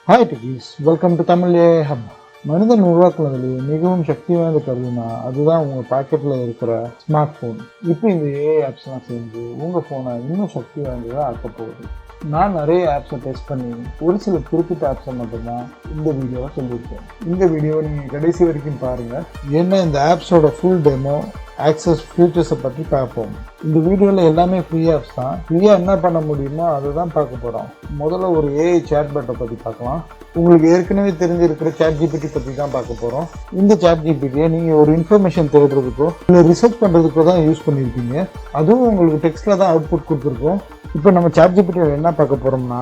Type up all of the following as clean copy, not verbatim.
Hi techies, welcome to Tamil AI hub. மனிதன் உருவாக்குனதுலேயே மிகவும் சக்தி வாய்ந்த கருவினா அதுதான் உங்கள் பாக்கெட்டில் இருக்கிற ஸ்மார்ட் ஃபோன். இப்போ இந்த ஏஐ ஆப்ஸ்லாம் சேர்ந்து உங்கள் ஃபோனை இன்னும் சக்தி வாய்ந்ததாக ஆக்க போகுது. நான் நிறைய ஆப்ஸை டெஸ்ட் பண்ணி ஒரு சில குறிப்பிட்ட ஆப்ஸை மட்டும்தான் இந்த வீடியோவை சொல்லியிருக்கேன். இந்த வீடியோவை நீங்கள் கடைசி வரைக்கும் பாருங்கள். ஏன்னா இந்த ஆப்ஸோட ஃபுல் டெமோ ஆக்சஸ் ஃபியூச்சர்ஸை பற்றி பார்ப்போம். இந்த வீடியோவில் எல்லாமே ஃப்ரீ ஆப்ஸ் தான். ஃப்ரீயாக என்ன பண்ண முடியுமோ அதை தான் பார்க்க போகிறோம். முதல்ல ஒரு ஏஐ சேட்பாட்டை பற்றி பார்க்கலாம். உங்களுக்கு ஏற்கனவே தெரிஞ்சிருக்கிற ChatGPT பற்றி தான் பார்க்க போகிறோம். இந்த ChatGPTயை நீங்கள் ஒரு இன்ஃபர்மேஷன் தேடுறதுக்கோ இல்லை ரிசர்ச் பண்ணுறதுக்கோ தான் யூஸ் பண்ணியிருக்கீங்க. அதுவும் உங்களுக்கு டெக்ஸ்ட்டில் தான் அவுட்புட் கொடுத்துருக்கோம். இப்போ நம்ம ChatGPTயில் என்ன பார்க்க போகிறோம்னா,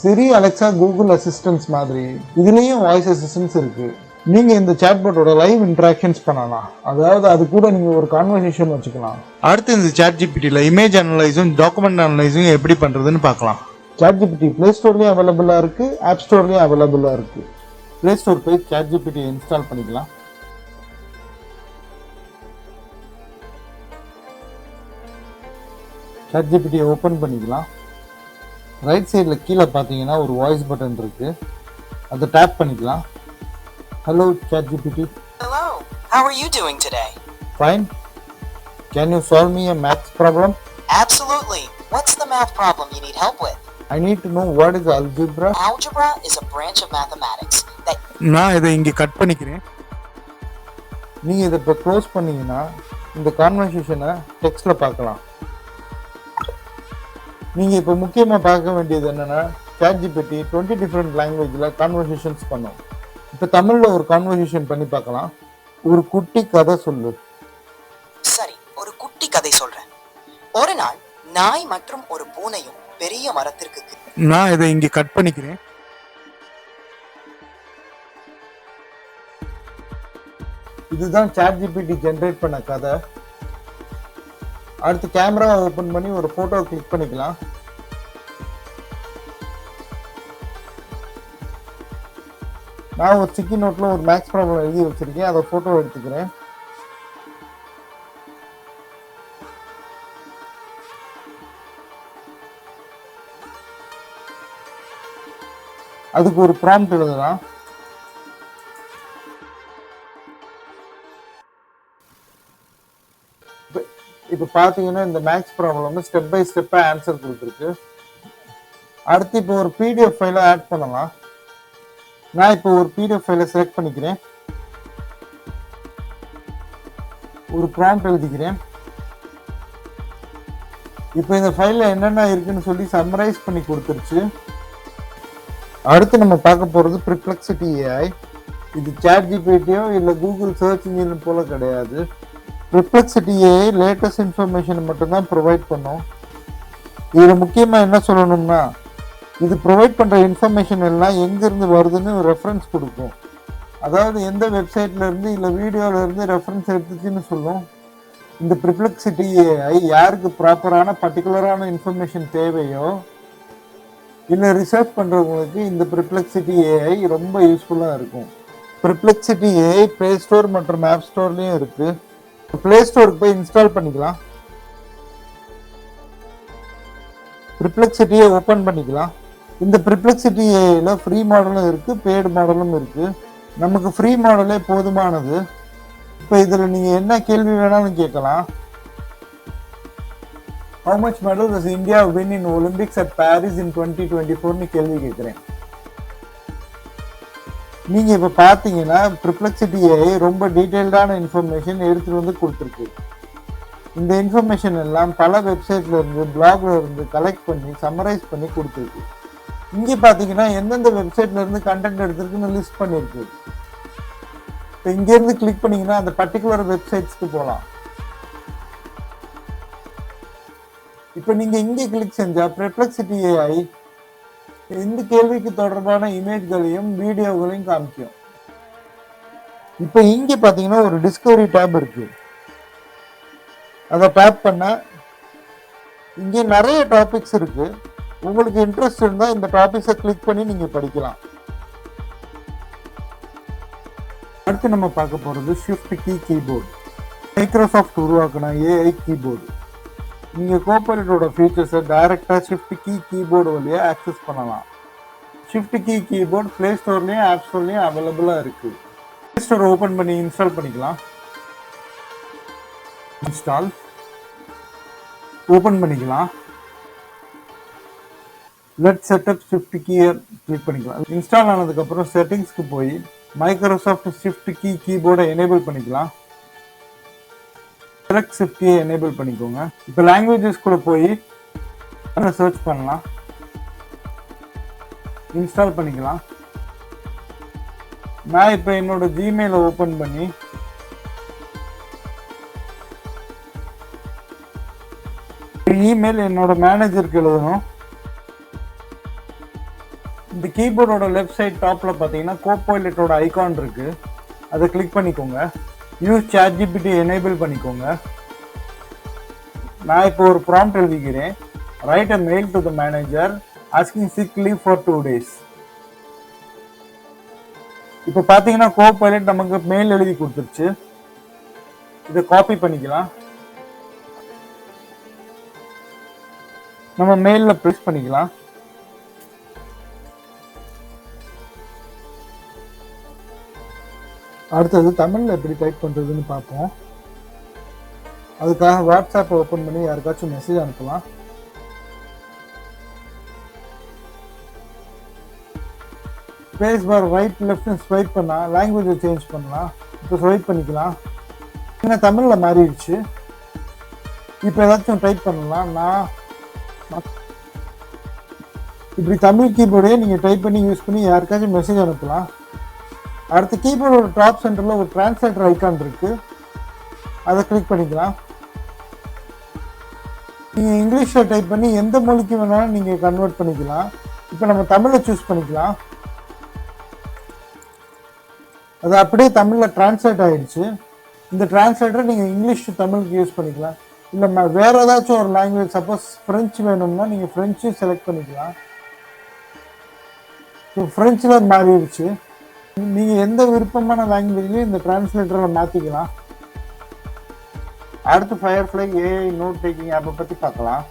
சிரி, அலெக்சா, கூகுள் அசிஸ்டன்ஸ் மாதிரி இதுலேயும் வாய்ஸ் அசிஸ்டன்ஸ் இருக்குது. நீங்கள் இந்த சேட்பாட்டோட லைவ் இன்ட்ராக்ஷன்ஸ் பண்ணலாம். அதாவது அது கூட நீங்கள் ஒரு கான்வர்சேஷன் வச்சுக்கலாம். அடுத்து இந்த ChatGPTயில் இமேஜ் அனலைஸும் டாக்குமெண்ட் அனலைஸும் எப்படி பண்ணுறதுன்னு பார்க்கலாம். ChatGPT ப்ளே ஸ்டோர்லேயும் அவைலபிளாக இருக்குது, ஆப் ஸ்டோர்லேயும் அவைலபிளாக இருக்குது. ப்ளே ஸ்டோர் போய் ChatGPT இன்ஸ்டால் பண்ணிக்கலாம். ChatGPT ஓப்பன் பண்ணிக்கலாம். ரைட் சைடில் கீழே பார்த்தீங்கன்னா ஒரு வாய்ஸ் பட்டன் இருக்குது, அதை டேப் பண்ணிக்கலாம். Hello ChatGPT. Hello. How are you doing today? Fine. Can you solve me a math problem? Absolutely. What's the math problem you need help with? I need to know what is algebra. Algebra is a branch of mathematics that நான் இதை இங்கே cut பண்ணிக்கிறேன். நீங்கள் இதை இப்போ close பண்ணீங்கன்னா இந்த கான்வர்சேஷனை டெக்ஸ்ட்டில் பார்க்கலாம். நீங்கள் இப்போ முக்கியமாக பார்க்க வேண்டியது என்னென்னா, ChatGPT 20 டிஃப்ரெண்ட் லாங்குவேஜில் கான்வர்சேஷன்ஸ் பண்ணும். இப்போ தமிழில் ஒரு கான்வர்சேஷன் பண்ணி பார்க்கலாம். ஒரு குட்டி கதை சொல்லு. சரி, ஒரு குட்டி கதை சொல்றேன். ஒரு நாள் நாய் மற்றும் ஒரு பூனையும் பெரிய மரத்திற்கு நான் இதை இங்கே கட் பண்ணிக்கிறேன். இதுதான் ChatGPT ஜென்ரேட் பண்ண கதை. அடுத்து கேமரா ஓப்பன் பண்ணி ஒரு ஃபோட்டோ கிளிக் பண்ணிக்கலாம். நான் ஒரு ஸ்டிக்கி நோட்டில் ஒரு மேக்ஸ் ப்ராப்ளம் எழுதி வச்சுருக்கேன், அதை ஃபோட்டோ எடுத்துக்கிறேன். அதுக்கு ஒரு ப்ராம்ப்ட் எழுதலாம். இப்போ பார்த்தீங்கன்னா இந்த மேக்ஸ் ப்ராப்ளம் ஸ்டெப் பை ஸ்டெப்பாக ஆன்சர் கொடுத்துருக்கு. அடுத்து இப்போ ஒரு PDF ஃபைலை ஆட் பண்ணலாம். நான் இப்போ ஒரு PDF ஃபைலை செலக்ட் பண்ணிக்கிறேன், ஒரு ப்ராம்ப்ட் எழுதிக்கிறேன். இப்போ இந்த ஃபைலில் என்னென்ன இருக்குன்னு சொல்லி சம்மரைஸ் பண்ணி கொடுத்துருச்சு. அடுத்து நம்ம பார்க்க போகிறது Perplexity AI. இது ChatGPTயோ இல்லை கூகுள் சர்ச் இன்ஜின் போல கிடையாது. Perplexity AI லேட்டஸ்ட் இன்ஃபர்மேஷனை மட்டும்தான் ப்ரொவைட் பண்ணும். இதில் முக்கியமாக என்ன சொல்லணும்னா, இது ப்ரொவைட் பண்ணுற இன்ஃபர்மேஷன் எல்லாம் எங்கேருந்து வருதுன்னு ரெஃபரன்ஸ் கொடுக்கும். அதாவது எந்த வெப்சைட்லேருந்து இல்லை வீடியோவிலேருந்து ரெஃபரன்ஸ் எடுத்துச்சுன்னு சொல்லும். இந்த Perplexity AI யாருக்கு ப்ராப்பரான பர்டிகுலரான இன்ஃபர்மேஷன் தேவையோ இல்லை ரிசர்ச் பண்ணுறவங்களுக்கு இந்த Perplexity AI ரொம்ப யூஸ்ஃபுல்லாக இருக்கும். Perplexity AI ப்ளே ஸ்டோர் மற்றும் ஆப் ஸ்டோர்லேயும் இருக்குது. ப்ளே ஸ்டோருக்கு போய் இன்ஸ்டால் பண்ணிக்கலாம். Perplexityயை ஓப்பன் பண்ணிக்கலாம். இந்த Perplexity AIல ஃப்ரீ மாடலும் இருக்குது, பெய்டு மாடலும் இருக்குது. நமக்கு ஃப்ரீ மாடலே போதுமானது. இப்போ இதில் நீங்கள் என்ன கேள்வி வேணாலும் கேட்கலாம். How much medals does India win in Olympics at Paris in 2024ன்னு கேள்வி கேட்குறேன். நீங்கள் இப்போ பார்த்தீங்கன்னா Perplexity AI ரொம்ப டீட்டெயில்டான இன்ஃபர்மேஷன் எடுத்துகிட்டு வந்து கொடுத்துருக்கு. இந்த இன்ஃபர்மேஷன் எல்லாம் பல வெப்சைட்ல இருந்து பிளாக்ல இருந்து கலெக்ட் பண்ணி சம்மரைஸ் பண்ணி கொடுத்துருக்கு. இங்கே பார்த்தீங்கன்னா எந்தெந்த வெப்சைட்ல இருந்து கண்டென்ட் எடுத்துருக்குன்னு லிஸ்ட் பண்ணியிருக்கு. இப்போ இங்கேருந்து கிளிக் பண்ணீங்கன்னா அந்த பர்டிகுலர் வெப்சைட்ஸ்க்கு போகலாம். இப்போ நீங்கள் இங்கே கிளிக் செஞ்சால் Perplexity AI இந்த கேள்விக்கு தொடர்பான இமேஜ்களையும் வீடியோகளையும் காமிக்கும். இப்போ இங்கே பார்த்தீங்கன்னா ஒரு டிஸ்கவரி டேப் இருக்கு, அதை டேப் பண்ண இங்கே நிறைய டாபிக்ஸ் இருக்கு. உங்களுக்கு இன்ட்ரெஸ்ட் இருந்தால் இந்த டாபிக்ஸை கிளிக் பண்ணி நீங்கள் படிக்கலாம். அடுத்து நம்ம பார்க்க போகிறது ஷிஃப்ட் கீ கீபோர்டு. மைக்ரோசாஃப்ட் உருவாக்கின AI கீபோர்டு. நீங்கள் கோபைலட்டோட ஃபீச்சர்ஸை டைரெக்டாக ஷிஃப்ட் கீ கீபோர்டு வழியாக ஆக்சஸ் பண்ணலாம். ஷிஃப்ட் கீ கீபோர்ட் ப்ளே ஸ்டோர்லேயும் ஆப் ஸ்டோர்லேயும் அவைலபிளாக இருக்குது. ப்ளே ஸ்டோர் ஓப்பன் பண்ணி இன்ஸ்டால் பண்ணிக்கலாம். இன்ஸ்டால் ஓப்பன் பண்ணிக்கலாம். லெட் செட்டப் ஷிஃப்ட் கீயை கிளிக் பண்ணிக்கலாம். இன்ஸ்டால் ஆனதுக்கப்புறம் செட்டிங்ஸ்க்கு போய் மைக்ரோசாஃப்ட் ஷிஃப்ட் கீ கீபோர்டை எனேபிள் பண்ணிக்கலாம். செலக்ட் ஷிஃப்ட் கீயை எனேபிள் பண்ணிக்கோங்க. இப்போ லாங்குவேஜஸ் கூட போய் சர்ச் பண்ணலாம். இன்ஸ்டால் பண்ணிக்கலாம். நான் இப்போ என்னோட ஜிமெயிலை ஓப்பன் பண்ணி இமெயில் என்னோட மேனேஜருக்கு எழுதணும். இந்த கீபோர்டோட லெஃப்ட் சைட் டாப்ல பார்த்தீங்கன்னா கோபைலட்டோட ஐகான் இருக்கு. அதை கிளிக் பண்ணிக்கோங்க. யூஸ் ChatGPT எனேபிள் பண்ணிக்கோங்க. நான் இப்போ ஒரு ப்ராம்ப்ட் எழுதிக்கிறேன். Right a mail to the manager asking sick leave for 2 days. இப்போ பார்த்தீங்கன்னா கோபைலட் நமக்கு மெயில் எழுதி கொடுத்துருச்சு. இதை காப்பி பண்ணிக்கலாம். நம்ம மெயில்ல ப்ரெஸ் பண்ணிக்கலாம். அடுத்தது தமிழ்ல எப்படி டைப் பண்றதுன்னு பார்ப்போம். அதுக்காக வாட்ஸ்அப் ஓப்பன் பண்ணி யாருக்காச்சும் மெசேஜ் அனுப்பலாம். Space bar right left swipe பண்ணா லாங்குவேஜை சேஞ்ச் பண்ணலாம். இப்போ ஸ்வைப் பண்ணிக்கலாம். ஏன்னா தமிழ்ல மாறிடுச்சு. இப்போ ஏதாச்சும் டைப் பண்ணலாம். நான் இப்படி தமிழ் கீபோர்டே நீங்கள் டைப் பண்ணி யூஸ் பண்ணி யாருக்காச்சும் மெசேஜ் அனுப்பலாம். அடுத்த கீபோர்டோட டாப் சென்டரில் ஒரு டிரான்ஸ்லேட்டர் ஐக்கான் இருக்குது. அதை கிளிக் பண்ணிக்கலாம். நீங்கள் இங்கிலீஷில் டைப் பண்ணி எந்த மொழிக்கு வேணாலும் நீங்கள் கன்வெர்ட் பண்ணிக்கலாம். இப்போ நம்ம தமிழை சூஸ் பண்ணிக்கலாம். அது அப்படியே தமிழில் டிரான்ஸ்லேட் ஆகிடுச்சு. இந்த டிரான்ஸ்லேட்டரை நீங்கள் இங்கிலீஷ் தமிழுக்கு யூஸ் பண்ணிக்கலாம். இல்லை வேறு ஏதாச்சும் ஒரு லாங்குவேஜ், சப்போஸ் ஃப்ரெஞ்சு வேணும்னா நீங்கள் ஃப்ரெஞ்சு செலக்ட் பண்ணிக்கலாம். ஸோ ஃப்ரெஞ்சில் மாறிடுச்சு. நீங்கள் எந்த விருப்பமான லாங்குவேஜ்லையும் இந்த டிரான்ஸ்லேட்டரை மாற்றிக்கலாம். அடுத்து ஃபயர்ஃப்ளை ஏஐ நோட் டேக்கிங் ஆப்பை பற்றி பார்க்கலாம்.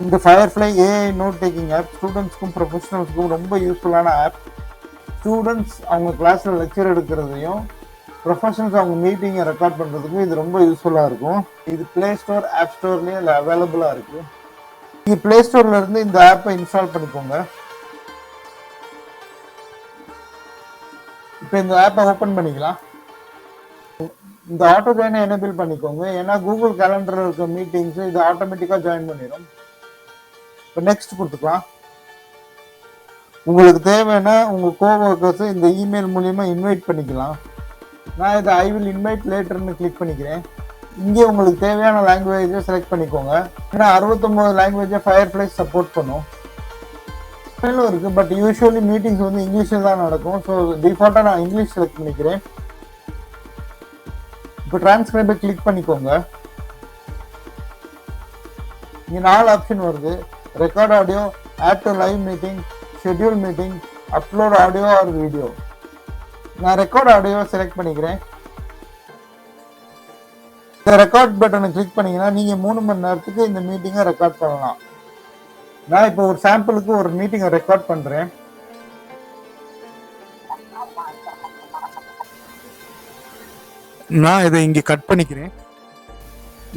இந்த Firefly AI note taking app ஸ்டூடெண்ட்ஸ்க்கும் ப்ரொஃபஷனல்ஸ்க்கும் ரொம்ப யூஸ்ஃபுல்லான ஆப். ஸ்டூடெண்ட்ஸ் அவங்க கிளாஸில் லெக்சர் எடுக்கிறதையும் ப்ரொஃபஷனல்ஸ் அவங்க மீட்டிங்கை ரெக்கார்ட் பண்ணுறதுக்கும் இது ரொம்ப யூஸ்ஃபுல்லாக இருக்கும். இது ப்ளே ஸ்டோர் ஆப் ஸ்டோர்லேயும் இல்லை அவைலபிளாக இருக்குது. நீங்கள் ப்ளே ஸ்டோர்லேருந்து இந்த ஆப்பை இன்ஸ்டால் பண்ணிக்கோங்க. இப்போ இந்த ஆப்பை ஓப்பன் பண்ணிக்கலாம். இந்த ஆட்டோ ஜாயினை எனேபிள் பண்ணிக்கோங்க. ஏன்னா கூகுள் கேலண்டரில் இருக்க மீட்டிங்ஸு இது ஆட்டோமேட்டிக்காக ஜாயின் பண்ணிடும். இப்போ நெக்ஸ்ட் கொடுத்துக்கலாம். உங்களுக்கு தேவைன்னா உங்கள் கோவர்க்கர்ஸை இந்த இமெயில் மூலிமா இன்வைட் பண்ணிக்கலாம். நான் இதை ஐ வில் இன்வைட் லேட்டர்னு கிளிக் பண்ணிக்கிறேன். இங்கே உங்களுக்கு தேவையான லாங்குவேஜை செலக்ட் பண்ணிக்கோங்க. ஏன்னா 69 லாங்குவேஜை ஃபயர்ஃப்ளை சப்போர்ட் பண்ணும். தமிழும் இருக்குது, பட் யூஸ்வலி மீட்டிங்ஸ் வந்து இங்கிலீஷில் தான் நடக்கும். ஸோ டிஃபால்ட்டாக நான் இங்கிலீஷ் செலக்ட் பண்ணிக்கிறேன். இப்போ டிரான்ஸ்கிரைபை கிளிக் பண்ணிக்கோங்க. இங்கே 4 ஆப்ஷன் வருது. Record audio, add to live meeting, schedule meeting, upload audio or video. நான் ரெக்கார்ட் ஆடியோ செலக்ட் பண்ணிக்கிறேன். இந்த ரெக்கார்ட் பட்டனை கிளிக் பண்ணீங்கன்னா நீங்கள் 3 மணி நேரத்துக்கு இந்த மீட்டிங்கை ரெக்கார்ட் பண்ணலாம். நான் இப்போ ஒரு சாம்பிளுக்கு ஒரு மீட்டிங்கை ரெக்கார்ட் பண்ணுறேன். நான் இதை இங்கே கட் பண்ணிக்கிறேன்.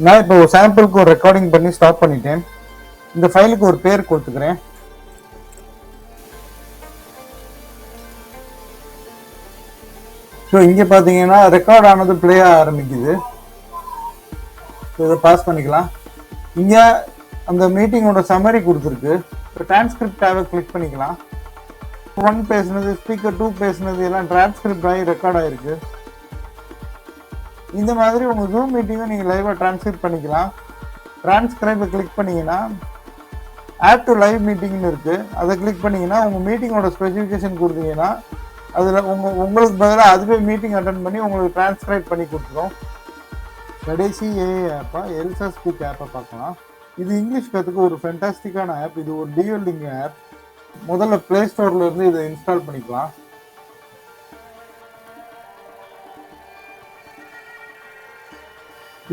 நான் இப்போ ஒரு சாம்பிளுக்கு ஒரு ரெக்கார்டிங் பண்ணி ஸ்டாப் பண்ணிட்டேன். இந்த ஃபைலுக்கு ஒரு பேர் கொடுத்துக்கிறேன். ஸோ இங்கே பார்த்தீங்கன்னா ரெக்கார்ட் ஆனது ப்ளே ஆக ஆரம்பிக்குது. ஸோ இதை பாஸ் பண்ணிக்கலாம். இங்கே அந்த மீட்டிங்கோட சம்மரி கொடுத்துருக்கு. இப்போ டிரான்ஸ்கிரிப்ட் டேபை கிளிக் பண்ணிக்கலாம். 1 பேசுனது, ஸ்பீக்கர் 2 பேசுனது எல்லாம் டிரான்ஸ்கிரிப்ட் ஆகி ரெக்கார்ட் ஆகிருக்கு. இந்த மாதிரி உங்கள் ஜூம் மீட்டிங்கை நீங்கள் லைவாக டிரான்ஸ்கிரிப்ட் பண்ணிக்கலாம். டிரான்ஸ்கிரைபை கிளிக் பண்ணிங்கன்னா ஆட் டு லைவ் மீட்டிங்னு இருக்குது. அதை கிளிக் பண்ணிங்கன்னா உங்கள் மீட்டிங்கோட ஸ்பெசிஃபிகேஷன் கொடுத்தீங்கன்னா அதில் உங்களுக்கு பதிலாக அதுவே மீட்டிங் அட்டன் பண்ணி உங்களுக்கு டிரான்ஸ்கிரைப் பண்ணி கொடுத்துரும். கடைசி ஏஐ ஆப்பா எல்சா ஸ்பீக் ஆப்பை பார்க்கலாம். இது இங்கிலீஷ் கற்றுக்க ஒரு ஃபென்டாஸ்டிக்கான ஆப். இது ஒரு டியூலிங் ஆப். முதல்ல ப்ளே ஸ்டோர்ல இருந்து இதை இன்ஸ்டால் பண்ணிக்கலாம்.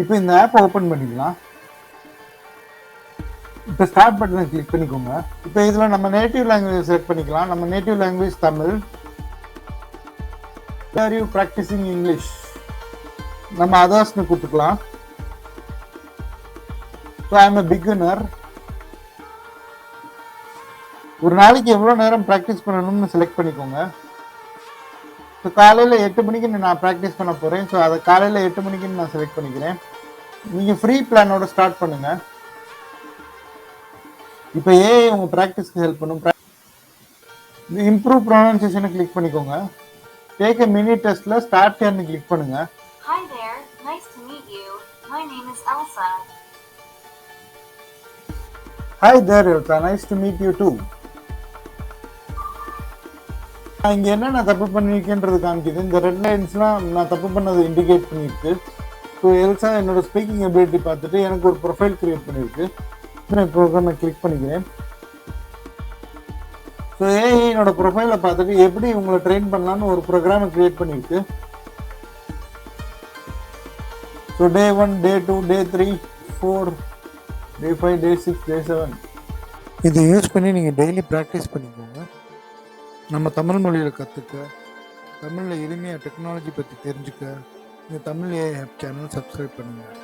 இப்போ இந்த ஆப்பை ஓப்பன் பண்ணிக்கலாம். இப்போ ஸ்டார்ட் பட்டனை கிளிக் பண்ணிக்கோங்க. இப்போ இதில் நம்ம நேட்டிவ் லாங்குவேஜ் செலக்ட் பண்ணிக்கலாம். நம்ம native language Tamil. Are you practising English? நம்ம அதர்ஸ்னு கொடுத்துக்கலாம். So I am a beginner. ஒரு நாளைக்கு எவ்வளோ நேரம் ப்ராக்டிஸ் பண்ணணும்னு செலக்ட் பண்ணிக்கோங்க. ஸோ காலையில் 8 மணிக்கு நான் ப்ராக்டிஸ் பண்ண போகிறேன். ஸோ அதை காலையில் 8 மணிக்குன்னு நான் செலக்ட் பண்ணிக்கிறேன். நீங்கள் ஃப்ரீ பிளானோட ஸ்டார்ட் பண்ணுங்கள். இப்போ ஏஐ உங்கள் ப்ராக்டிஸ்க்கு ஹெல்ப் பண்ணும். இம்ப்ரூவ் ப்ரொனன்சியேஷனை கிளிக் பண்ணிக்கோங்க. டேக் எ மினி டெஸ்ட்டில் ஸ்டார்ட் ஹியர்னு கிளிக் பண்ணுங்கள். Hi there, nice to meet you. My name is Elsa. Hi there, Elsa. Nice to meet you too. நான் இங்கே என்னென்ன தப்பு பண்ணியிருக்கேன்றது காமிக்குது. இந்த ரெட் லைன்ஸ்லாம் நான் தப்பு பண்ணதை இண்டிகேட் பண்ணியிருக்கு. ஸோ எல்சா என்னோட ஸ்பீக்கிங் எபிலிட்டி பார்த்துட்டு எனக்கு ஒரு ப்ரொஃபைல் க்ரியேட் பண்ணியிருக்கு. நான் ப்ரோக்ராமை கிளிக் பண்ணிக்கிறேன். ஸோ ஏஐ என்னோட ப்ரொஃபைலை பார்த்துட்டு எப்படி உங்களை ட்ரெயின் பண்ணலான்னு ஒரு ப்ரோக்ராமை க்ரியேட் பண்ணியிருக்கு. ஸோ டே 1, டே 2, டே 3, 4, டே 5, டே 6, டே 7 இதை யூஸ் பண்ணி நீங்கள் டெய்லி ப்ராக்டிஸ் பண்ணிக்கோங்க. நம்ம தமிழ் மொழியில் கற்றுக்க, தமிழில் எளிமையாக டெக்னாலஜி பற்றி தெரிஞ்சுக்க இந்த Tamil AI hub channel subscribe பண்ணுங்கள்.